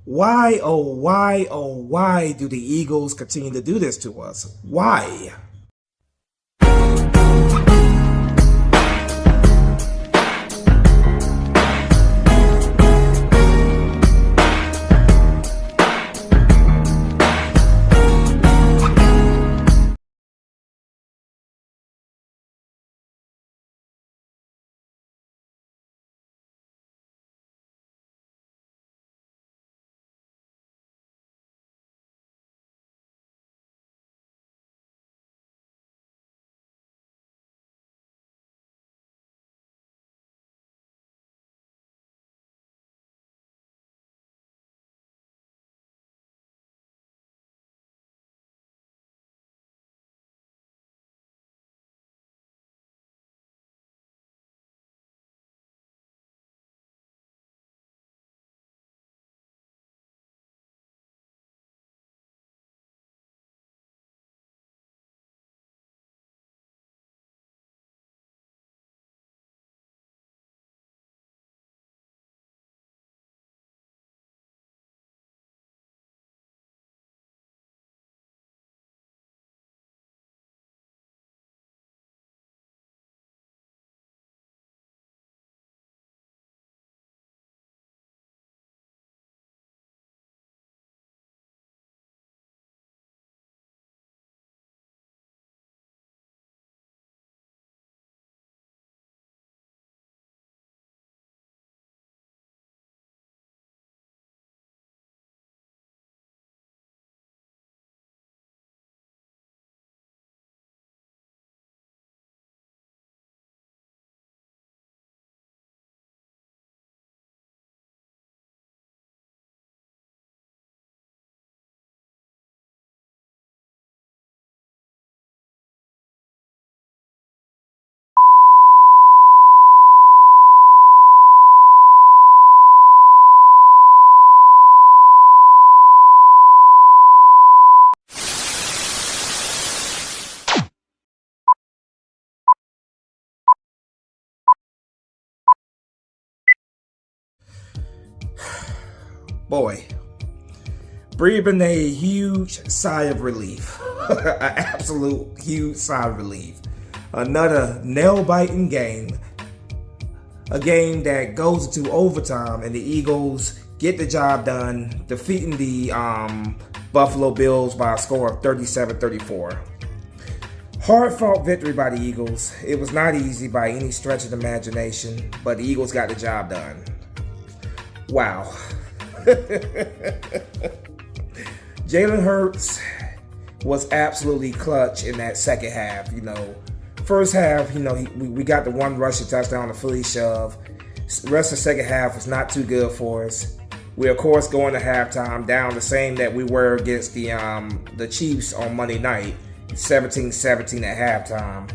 Why, oh, why do the Eagles continue to do this to us? Why? Boy, breathing a huge sigh of relief. An absolute huge sigh of relief. Another nail-biting game. A game that goes into overtime and the Eagles get the job done, defeating the Buffalo Bills by a score of 37-34. Hard-fought victory by the Eagles. It was not easy by any stretch of the imagination, but the Eagles got the job done. Wow. Jalen Hurts was absolutely clutch in that second half. First half, we got the one rushing touchdown to Philly shove. The rest of the second half was not too good for us. We, of course, going to halftime down the same that we were against the Chiefs on Monday night, 17-17 at halftime.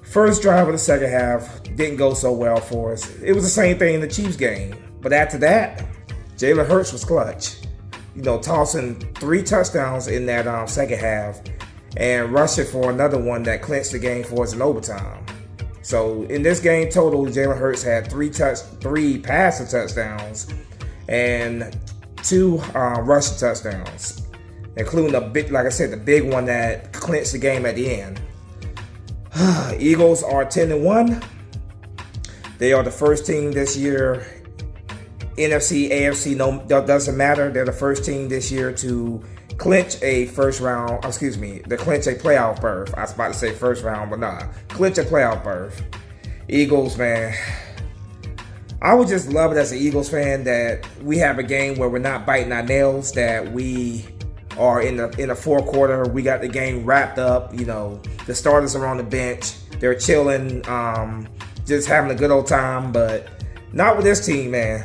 First drive of the second half didn't go so well for us. It was the same thing in the Chiefs game. But after that, Jalen Hurts was clutch. Tossing 3 touchdowns in that second half and rushing for another one that clinched the game for us in overtime. So in this game total, Jalen Hurts had 3 passing touchdowns and 2 rushing touchdowns, including the big one that clinched the game at the end. Eagles are 10-1. They are the first team this year. NFC, AFC, doesn't matter. They're the first team this year to clinch a playoff berth. I was about to say first round, but nah. Clinch a playoff berth. Eagles, man. I would just love it as an Eagles fan that we have a game where we're not biting our nails, that we are in the fourth quarter. We got the game wrapped up. The starters are on the bench. They're chilling, just having a good old time, but not with this team, man.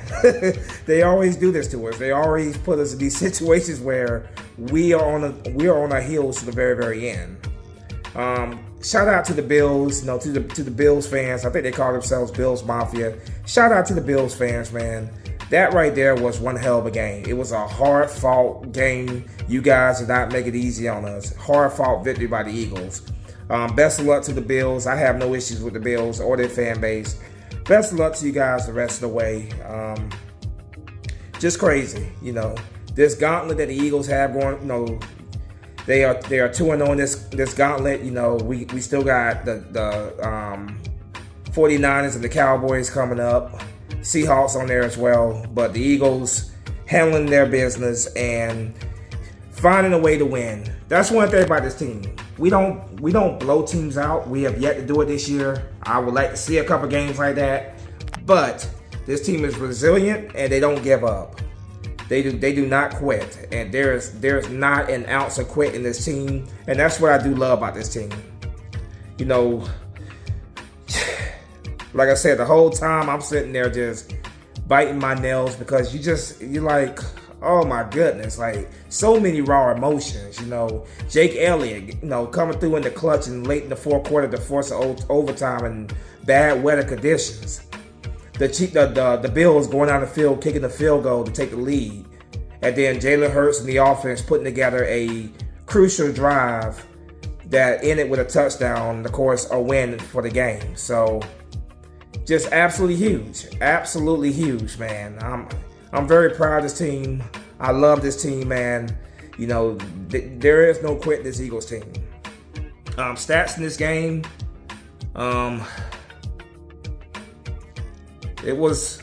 They always do this to us. They always put us in these situations where we are on our heels to the very, very end. Shout out to the Bills, to the Bills fans. I think they call themselves Bills Mafia. Shout out to the Bills fans, man. That right there was one hell of a game. It was a hard-fought game. You guys did not make it easy on us. Hard-fought victory by the Eagles. Best of luck to the Bills. I have no issues with the Bills or their fan base. best of luck to you guys the rest of the way. Just crazy, this gauntlet that the Eagles have going. They are 2-0 in this gauntlet. We still got the 49ers and the Cowboys coming up, Seahawks on there as well. But the Eagles handling their business and finding a way to win. That's one thing about this team. We don't blow teams out. We have yet to do it this year. I would like to see a couple games like that. But this team is resilient and they don't give up. They do not quit. And there's not an ounce of quit in this team. And that's what I do love about this team. Like I said, the whole time I'm sitting there just biting my nails because you're like, oh my goodness, like so many raw emotions. Jake Elliott, coming through in the clutch and late in the fourth quarter to force overtime in bad weather conditions. The Bills going down the field, kicking the field goal to take the lead. And then Jalen Hurts and the offense putting together a crucial drive that ended with a touchdown, and of course, a win for the game. So just absolutely huge, man. I'm very proud of this team. I love this team, man. There is no quit in this Eagles team. Stats in this game. It was,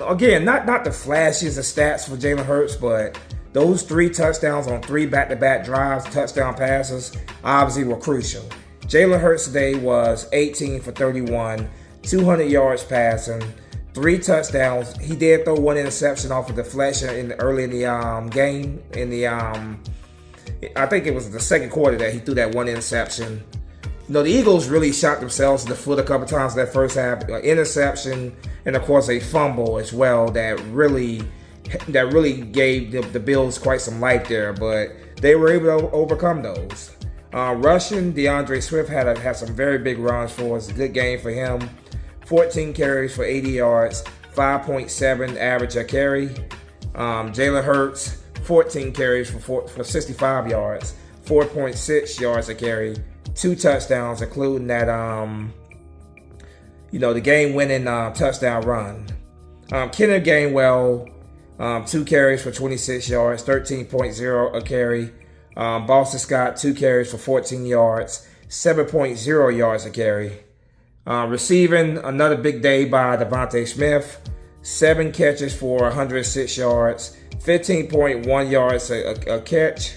again, not the flashiest of stats for Jalen Hurts, but those 3 touchdowns on 3 back-to-back drives, touchdown passes, obviously were crucial. Jalen Hurts today was 18 for 31, 200 yards passing, 3 touchdowns. He did throw 1 interception off of deflection early in the game. I think it was the second quarter that he threw that 1 interception. The Eagles really shot themselves in the foot a couple times in that first half. An interception and, of course, a fumble as well that really gave the Bills quite some life there. But they were able to overcome those. Rushing, DeAndre Swift had some very big runs for us. A good game for him. 14 carries for 80 yards, 5.7 average a carry. Jalen Hurts, 14 carries for 65 yards, 4.6 yards a carry. 2 touchdowns, including that, the game-winning touchdown run. Kenneth Gainwell, 2 carries for 26 yards, 13.0 a carry. Boston Scott, 2 carries for 14 yards, 7.0 yards a carry. Receiving, another big day by Devontae Smith, 7 catches for 106 yards, 15.1 yards a catch,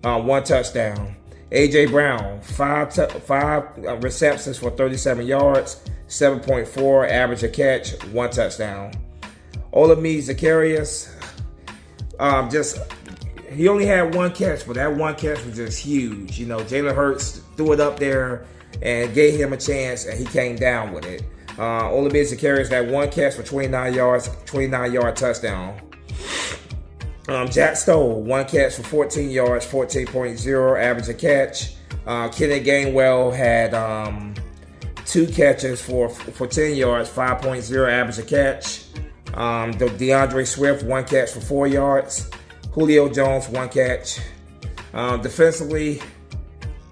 1 touchdown. A.J. Brown, 5 receptions for 37 yards, 7.4 average a catch, 1 touchdown. Olamide Zaccheaus, he only had 1 catch, but that 1 catch was just huge. Jalen Hurts threw it up there and gave him a chance, and he came down with it. Olamide Zaccheaus, that 1 catch for 29 yards, 29-yard touchdown. Jack Stoll, 1 catch for 14 yards, 14.0 average a catch. Kenneth Gainwell had 2 catches for 10 yards, 5.0 average a catch. DeAndre Swift, 1 catch for 4 yards. Julio Jones, 1 catch. Defensively,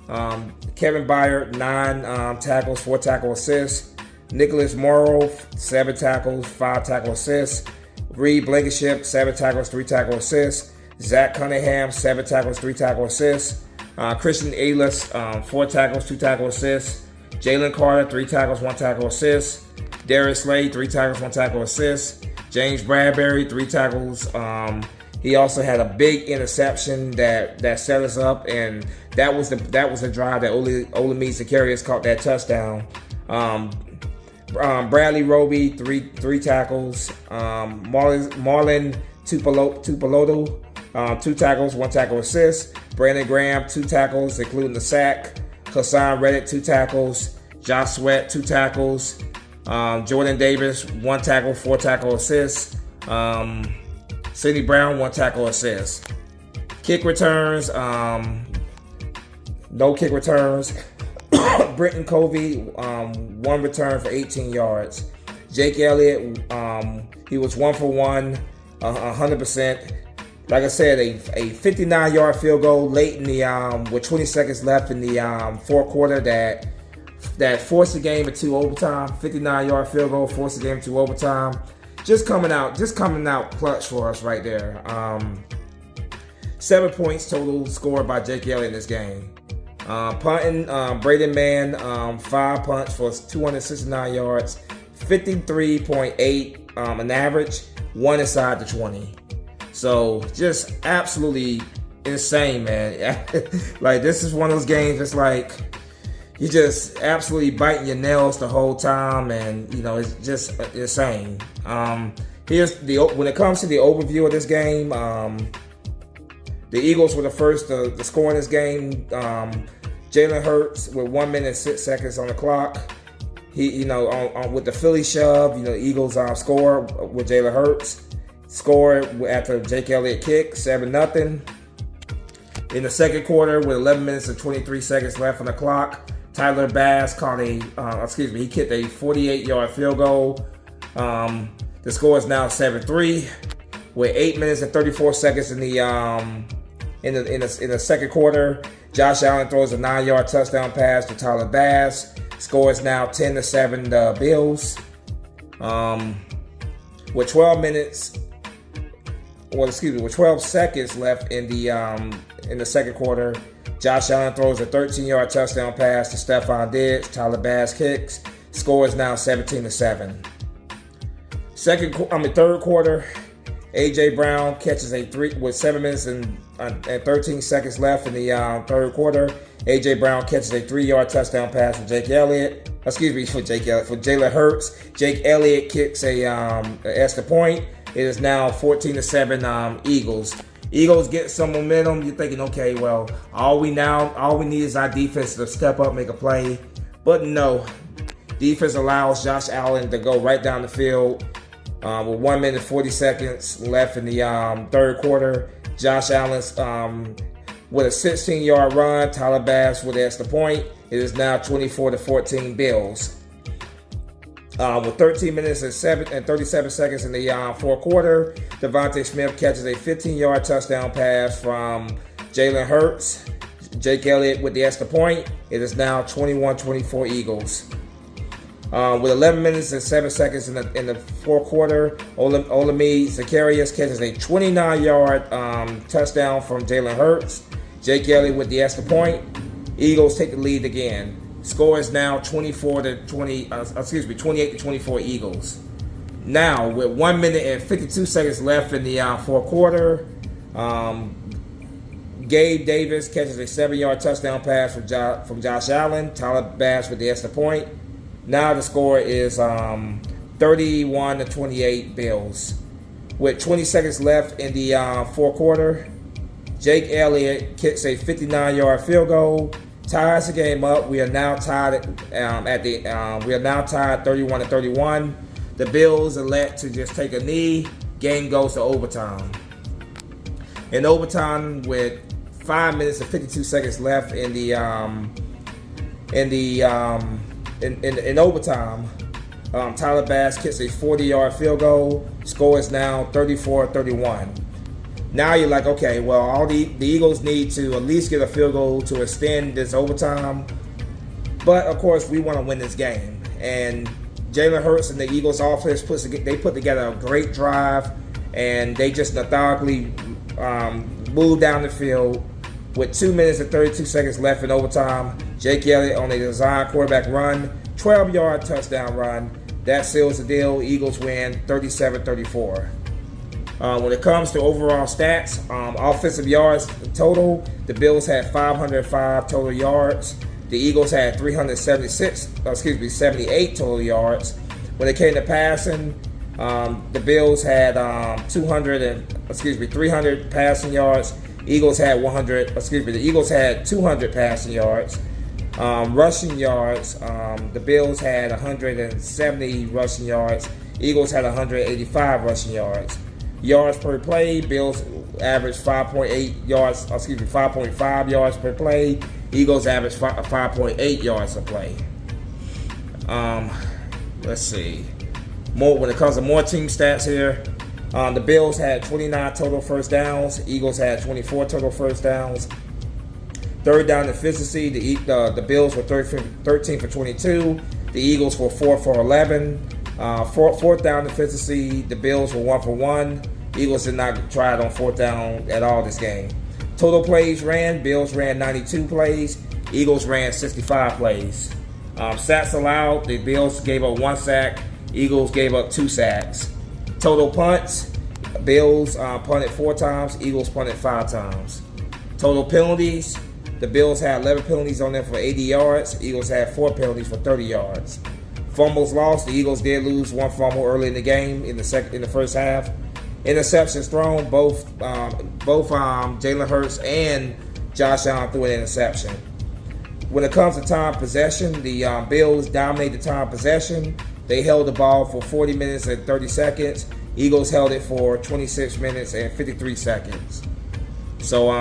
Kevin Byard, 9 tackles, 4 tackle assists. Nicholas Morrow, 7 tackles, 5 tackle assists. Reed Blankenship, 7 tackles, 3 tackle assists. Zach Cunningham, 7 tackles, 3 tackle assists. Christian Aylis, 4 tackles, 2 tackle assists. Jalen Carter, 3 tackles, 1 tackle assist. Darius Slade, 3 tackles, 1 tackle assist. James Bradbury, 3 tackles. He also had a big interception that set us up, and that was the drive that Olamide Zaccheaus caught that touchdown. Bradley Roby, 3 tackles. Marlon Tuipulotu, 2 tackles, 1 tackle assist. Brandon Graham, 2 tackles, including the sack. Hassan Reddick, 2 tackles. Josh Sweat, 2 tackles. Jordan Davis, 1 tackle, 4 tackle assists. Sidney Brown, 1 tackle assist. Kick returns, no kick returns. Britton Covey, 1 return for 18 yards. Jake Elliott, he was 1 for 1, 100%. Like I said, a 59-yard field goal late in the with 20 seconds left in the fourth quarter that that forced the game into overtime. 59-yard field goal forced the game into overtime. Just coming out clutch for us right there. 7 points total scored by Jake Elliott in this game. Punting, Braden Mann, 5 punts for 269 yards, 53.8 an average, 1 inside the 20. So just absolutely insane, man. Like, this is one of those games. It's like you just absolutely biting your nails the whole time, and it's just insane. Here's when it comes to the overview of this game. The Eagles were the first to score in this game. Jalen Hurts with 1 minute and 6 seconds on the clock. He, with the Philly shove, Eagles score with Jalen Hurts. Scored after Jake Elliott kick, 7-0. In the second quarter, with 11 minutes and 23 seconds left on the clock, Tyler Bass he kicked a 48-yard field goal. The score is now 7-3. With 8 minutes and 34 seconds in the second quarter, Josh Allen throws a 9-yard touchdown pass to Tyler Bass. Score is now 10-7 the Bills. With 12 seconds left in the second quarter, Josh Allen throws a 13-yard touchdown pass to Stephon Diggs. Tyler Bass kicks. Score is now 17-7. Third quarter, A.J. Brown catches a 3 with 7 minutes and 13 seconds left in the third quarter. A.J. Brown catches a 3-yard touchdown pass for Jalen Hurts. Jake Elliott kicks a extra point. It is now 14-7 Eagles. Eagles get some momentum. You're thinking, okay, well, all we need is our defense to step up, make a play. But no, defense allows Josh Allen to go right down the field. With 1 minute 40 seconds left in the third quarter, Josh Allen's with a 16-yard run. Tyler Bass with the extra point. It is now 24-14 Bills. With 13 minutes and 37 seconds in the fourth quarter, Devontae Smith catches a 15-yard touchdown pass from Jalen Hurts. Jake Elliott with the extra point. It is now 21-24 Eagles. With 11 minutes and 7 seconds in the fourth quarter, Olamide Zaccheaus catches a 29-yard touchdown from Jalen Hurts. Jake Elliott with the extra point. Eagles take the lead again. Score is now 28-24 Eagles. Now, with 1 minute and 52 seconds left in the fourth quarter, Gabe Davis catches a 7-yard touchdown pass from Josh Allen. Tyler Bass with the extra point. Now the score is 31-28 Bills. With 20 seconds left in the fourth quarter, Jake Elliott kicks a 59-yard field goal, ties the game up. We are now tied 31-31. The Bills elect to just take a knee. Game goes to overtime. In overtime, with 5 minutes and 52 seconds left in overtime, Tyler Bass kicks a 40-yard field goal. Score is now 34-31. Now you're like, okay, well, the Eagles need to at least get a field goal to extend this overtime. But of course, we want to win this game. And Jalen Hurts and the Eagles offense put together a great drive, and they just methodically moved down the field. With 2 minutes and 32 seconds left in overtime, Jake Elliott on a design quarterback run, 12-yard touchdown run. That seals the deal. Eagles win 37-34. When it comes to overall stats, offensive yards total, the Bills had 505 total yards. The Eagles had 78 total yards. When it came to passing, the Bills had 300 passing yards. The Eagles had 200 passing yards. Rushing yards, the Bills had 170 rushing yards. Eagles had 185 rushing yards. Yards per play, Bills averaged 5.5 yards per play. Eagles averaged 5.8 yards a play. Let's see. When it comes to more team stats here, the Bills had 29 total first downs. Eagles had 24 total first downs. Third down efficiency, the Bills were 13 for 22. The Eagles were 4 for 11. Fourth down efficiency, the Bills were 1 for 1. The Eagles did not try it on fourth down at all this game. Total plays ran, Bills ran 92 plays. Eagles ran 65 plays. Sacks allowed, the Bills gave up 1 sack. Eagles gave up 2 sacks. Total punts, Bills punted 4 times. Eagles punted 5 times. Total penalties, the Bills had 11 penalties on them for 80 yards. Eagles had 4 penalties for 30 yards. Fumbles lost, the Eagles did lose 1 fumble early in the game in the first half. Interceptions thrown, both Jalen Hurts and Josh Allen threw an interception. When it comes to time possession, the Bills dominated time possession. They held the ball for 40 minutes and 30 seconds. Eagles held it for 26 minutes and 53 seconds. So,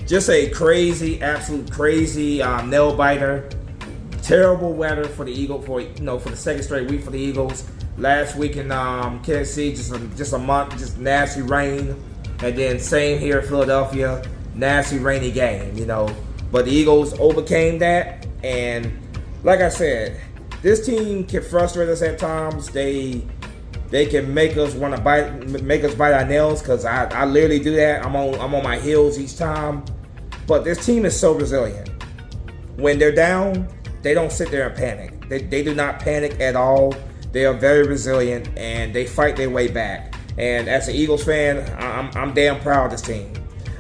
just a crazy, absolute crazy nail biter. Terrible weather for the Eagles for the second straight week for the Eagles. Last week in Kansas City, just a month, just nasty rain, and then same here in Philadelphia, nasty rainy game. But the Eagles overcame that, and like I said, this team can frustrate us at times. They can make us want to bite our nails, because I literally do that. I'm on my heels each time. But this team is so resilient. When they're down, they don't sit there and panic. They do not panic at all. They are very resilient, and they fight their way back. And as an Eagles fan, I'm damn proud of this team.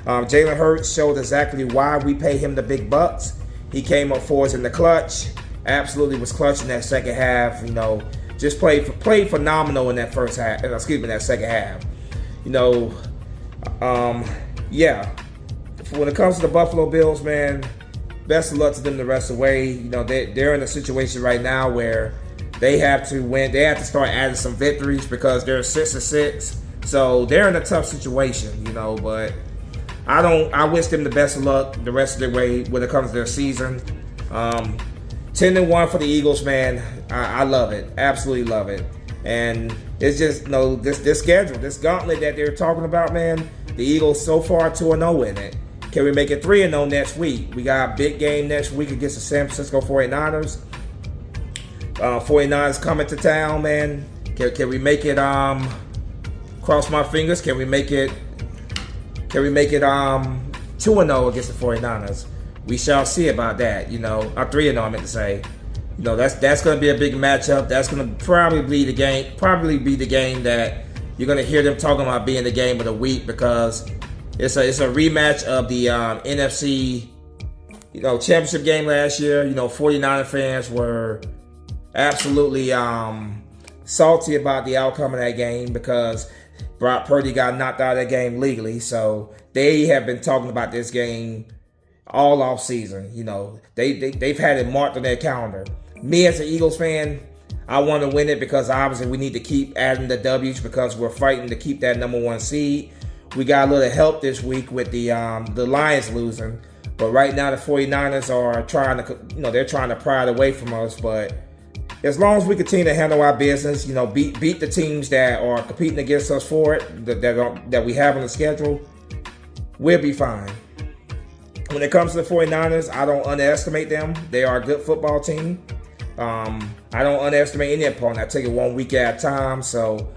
Jalen Hurts showed exactly why we pay him the big bucks. He came up for us in the clutch. Absolutely was clutch in that second half. Just played phenomenal in that first half. That second half. When it comes to the Buffalo Bills, man, best of luck to them the rest of the way. They're in a situation right now where they have to win. They have to start adding some victories, because they're 6-6. So they're in a tough situation, But I wish them the best of luck the rest of the way when it comes to their season. 10-1 for the Eagles, man. I love it. Absolutely love it. And it's just this schedule, this gauntlet that they're talking about, man. The Eagles so far 2-0 in it. Can we make it 3-0 next week? We got a big game next week against the San Francisco 49ers. 49ers coming to town, man. Can we make it? Cross my fingers. Can we make it 2-0 against the 49ers? We shall see about that. 3-0. I meant to say. That's going to be a big matchup. That's going to probably be the game that you're going to hear them talking about being the game of the week, because it's a rematch of the NFC championship game last year. 49er fans were absolutely salty about the outcome of that game, because Brock Purdy got knocked out of that game legally. So they have been talking about this game all off season. They've had it marked on their calendar. Me as an Eagles fan, I want to win it, because obviously we need to keep adding the W's, because we're fighting to keep that number 1 seed. We got a little help this week with the Lions losing, but right now the 49ers are trying to pry it away from us. But as long as we continue to handle our business, beat the teams that are competing against us for it, that we have on the schedule, we'll be fine. When it comes to the 49ers, I don't underestimate them. They are a good football team. I don't underestimate any opponent. I take it one week at a time. So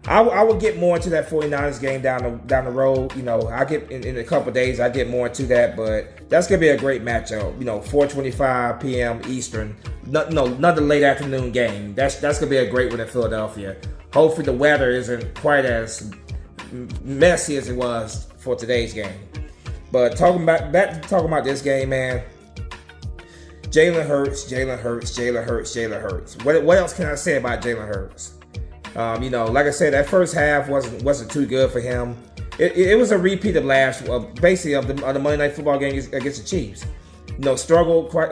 I will get more into that 49ers game down the road. I get in a couple of days. I get more into that, but that's gonna be a great matchup. 4:25 p.m. Eastern. Another late afternoon game. That's gonna be a great one in Philadelphia. Hopefully the weather isn't quite as messy as it was for today's game. But talking about this game, man. Jalen Hurts. What else can I say about Jalen Hurts? Like I said, that first half wasn't too good for him. It was a repeat of basically of the Monday Night Football game against the Chiefs. Struggled quite.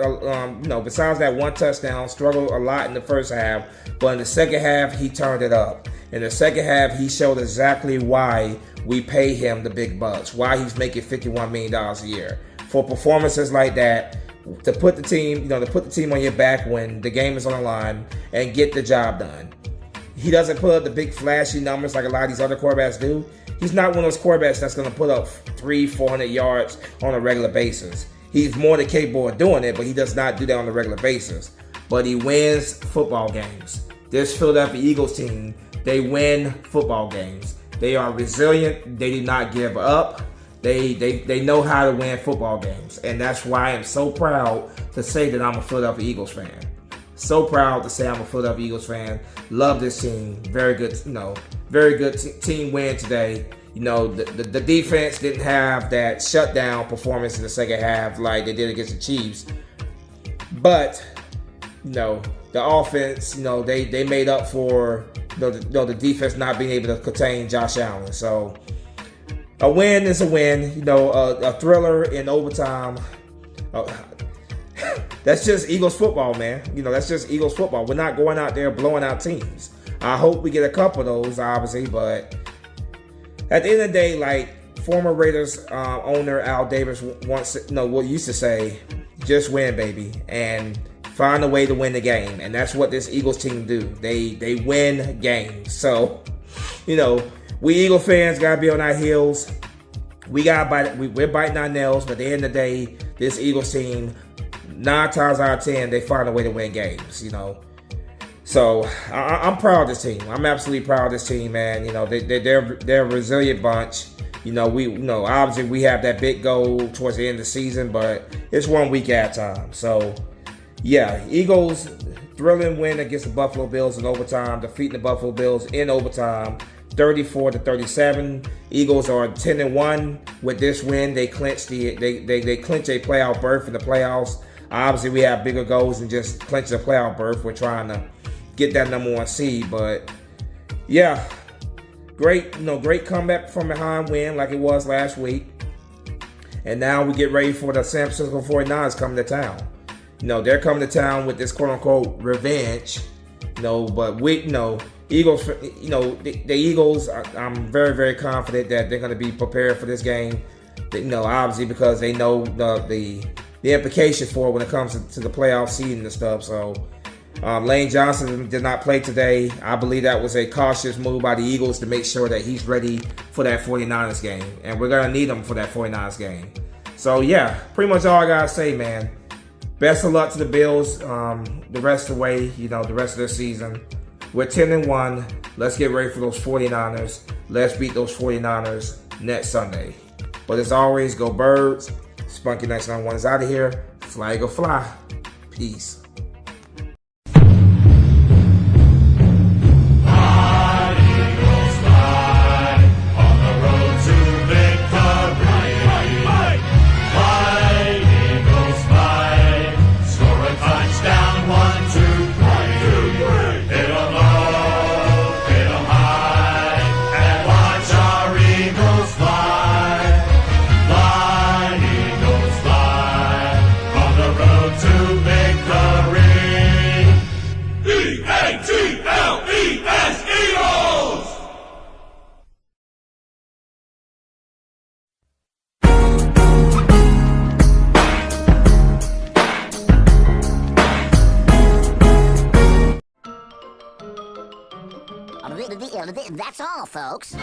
Besides that one touchdown, struggled a lot in the first half. But in the second half, he turned it up. In the second half, he showed exactly why we pay him the big bucks. Why he's making $51 million a year for performances like that. To put the team on your back when the game is on the line and get the job done. He doesn't put up the big flashy numbers like a lot of these other quarterbacks do. He's not one of those quarterbacks that's going to put up 300-400 yards on a regular basis. He's more than capable of doing it, but he does not do that on a regular basis. But he wins football games. This Philadelphia Eagles team, they win football games. They are resilient. They do not give up. They know how to win football games. And that's why I am so proud to say that I'm a Philadelphia Eagles fan. So proud to say I'm a Philadelphia Eagles fan. Love this team. Very good, very good team win today. The defense didn't have that shutdown performance in the second half like they did against the Chiefs. But, the offense, they made up for the defense not being able to contain Josh Allen. So a win is a win. A thriller in overtime. That's just Eagles football, man. That's just Eagles football. We're not going out there blowing out teams. I hope we get a couple of those, obviously, but at the end of the day, like former Raiders owner Al Davis used to say, just win, baby, and find a way to win the game. And that's what this Eagles team do. They win games. So, we Eagle fans gotta be on our heels. We're biting our nails, but at the end of the day, this Eagles team, 9 times out of 10, they find a way to win games, So I'm proud of this team. I'm absolutely proud of this team, man. They're a resilient bunch. Obviously we have that big goal towards the end of the season, but it's 1 week at a time. So yeah, Eagles thrilling win against the Buffalo Bills in overtime, defeating the Buffalo Bills in overtime, 34-37. Eagles are 10-1 with this win. They clinch they clinch a playoff berth in the playoffs. Obviously, we have bigger goals than just clinch a playoff berth. We're trying to get that number 1 seed, but yeah, great comeback from behind win like it was last week. And now we get ready for the San Francisco 49ers coming to town. They're coming to town with this quote-unquote revenge. But Eagles, the Eagles, I'm very, very confident that they're going to be prepared for this game. Obviously because they know the implications for it when it comes to the playoff seeding and stuff. So Lane Johnson did not play today. I believe that was a cautious move by the Eagles to make sure that he's ready for that 49ers game. And we're going to need him for that 49ers game. So yeah, pretty much all I got to say, man. Best of luck to the Bills the rest of the way, the rest of their season. We're 10-1. Let's get ready for those 49ers. Let's beat those 49ers next Sunday. But as always, go Birds. Spunky 991 is out of here. Fly, go fly. Peace. That's all, folks.